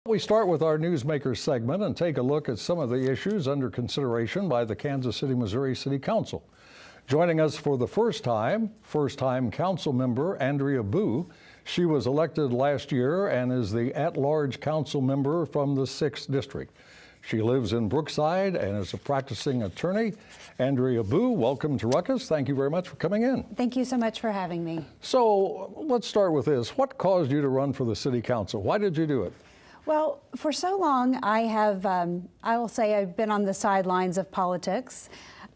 We start with our Newsmakers segment and take a look at some of the issues under consideration by the Kansas City, Missouri City Council. Joining us for the first-time council member Andrea Boo. She was elected last year and is the at-large council member from the 6th District. She lives in Brookside and is a practicing attorney. Andrea Boo, welcome to Ruckus. Thank you very much for coming in. Thank you so much for having me. So let's start with this. What caused you to run for the City Council? Why did you do it? Well, for so long, I will say I've been on the sidelines of politics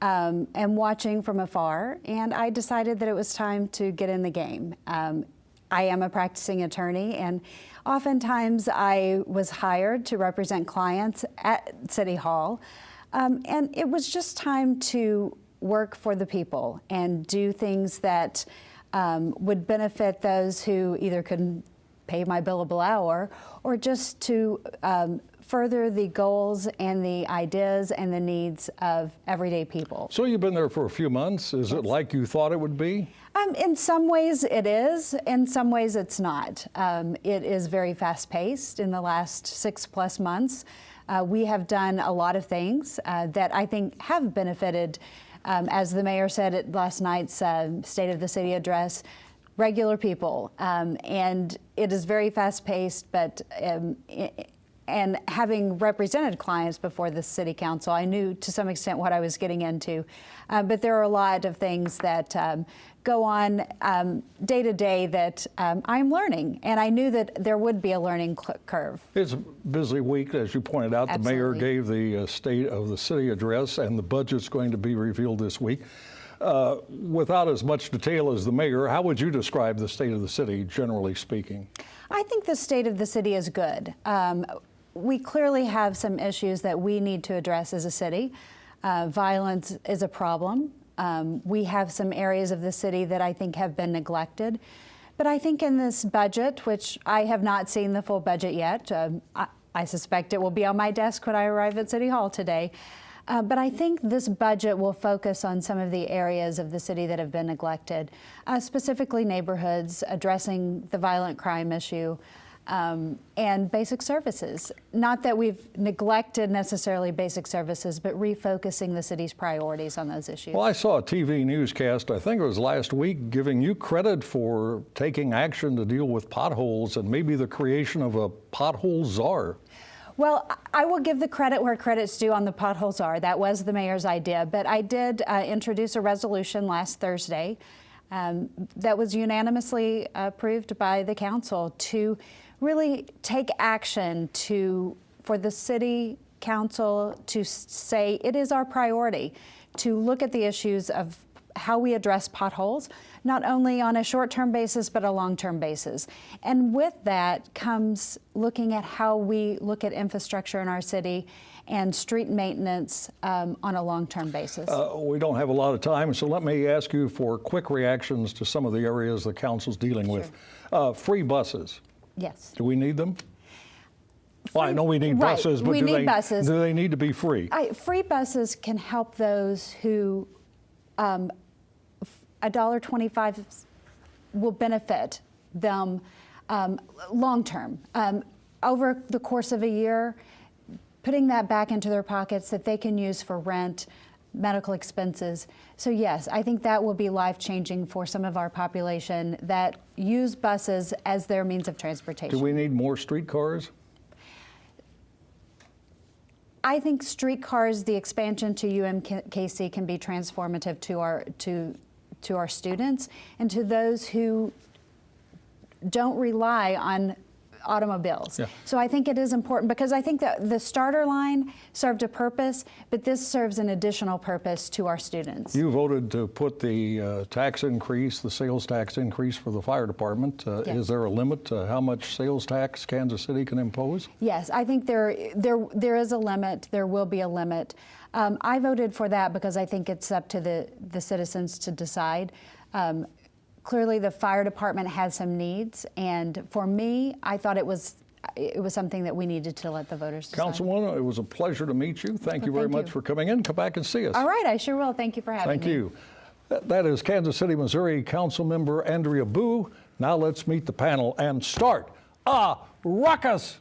and watching from afar, and I decided that it was time to get in the game. I am a practicing attorney, and oftentimes I was hired to represent clients at City Hall, and it was just time to work for the people and do things that would benefit those who either couldn't pay my billable hour, or just to further the goals and the ideas and the needs of everyday people. So you've been there for a few months. Is it like you thought it would be? In some ways it is, in some ways it's not. It is very fast-paced in the last 6+ months. We have done a lot of things that I think have benefited, as the mayor said at last night's State of the City address, regular people, and it is very fast-paced, but and having represented clients before the City Council, I knew to some extent what I was getting into, but there are a lot of things that go on day to day that I'm learning, and I knew that there would be a learning curve. It's a busy week, as you pointed out. Absolutely. The mayor gave the State of the City address, and the budget's going to be revealed this week. Without as much detail as the mayor, how would you describe the state of the city, generally speaking? I think the state of the city is good. We clearly have some issues that we need to address as a city. Violence is a problem. We have some areas of the city that I think have been neglected. But I think in this budget, which I have not seen the full budget yet, I suspect it will be on my desk when I arrive at City Hall today. But I think this budget will focus on some of the areas of the city that have been neglected, specifically neighborhoods, addressing the violent crime issue, and basic services. Not that we've neglected necessarily basic services, but refocusing the city's priorities on those issues. Well, I saw a TV newscast, I think it was last week, giving you credit for taking action to deal with potholes and maybe the creation of a pothole czar. Well, I will give the credit where credit's due on the potholes are. That was the mayor's idea, but I did introduce a resolution last Thursday that was unanimously approved by the council to really take action for the city council to say it is our priority to look at the issues of how we address potholes, not only on a short-term basis, but a long-term basis. And with that comes looking at how we look at infrastructure in our city and street maintenance on a long-term basis. We don't have a lot of time, so let me ask you for quick reactions to some of the areas the council's dealing with. Free buses. Yes. Do we need them? Well, I know we need buses, but do they need to be free? Free buses can help those who $1.25 will benefit them long-term. Over the course of a year, putting that back into their pockets that they can use for rent, medical expenses. So yes, I think that will be life-changing for some of our population that use buses as their means of transportation. Do we need more streetcars? I think streetcars, the expansion to UMKC can be transformative to our students and to those who don't rely on automobiles. Yeah. So I think it is important because I think that the starter line served a purpose, but this serves an additional purpose to our students. You voted to put the tax increase, the sales tax increase for the fire department. Yes. Is there a limit to how much sales tax Kansas City can impose? Yes, I think there is a limit. There will be a limit. I voted for that because I think it's up to the citizens to decide. Clearly, the fire department has some needs, and for me, I thought it was something that we needed to let the voters decide. Councilwoman, it was a pleasure to meet you. Thank you very much for coming in. Come back and see us. All right, I sure will. Thank you for having me. Thank you. That is Kansas City, Missouri Councilmember Andrea Boo. Now let's meet the panel and start a ruckus.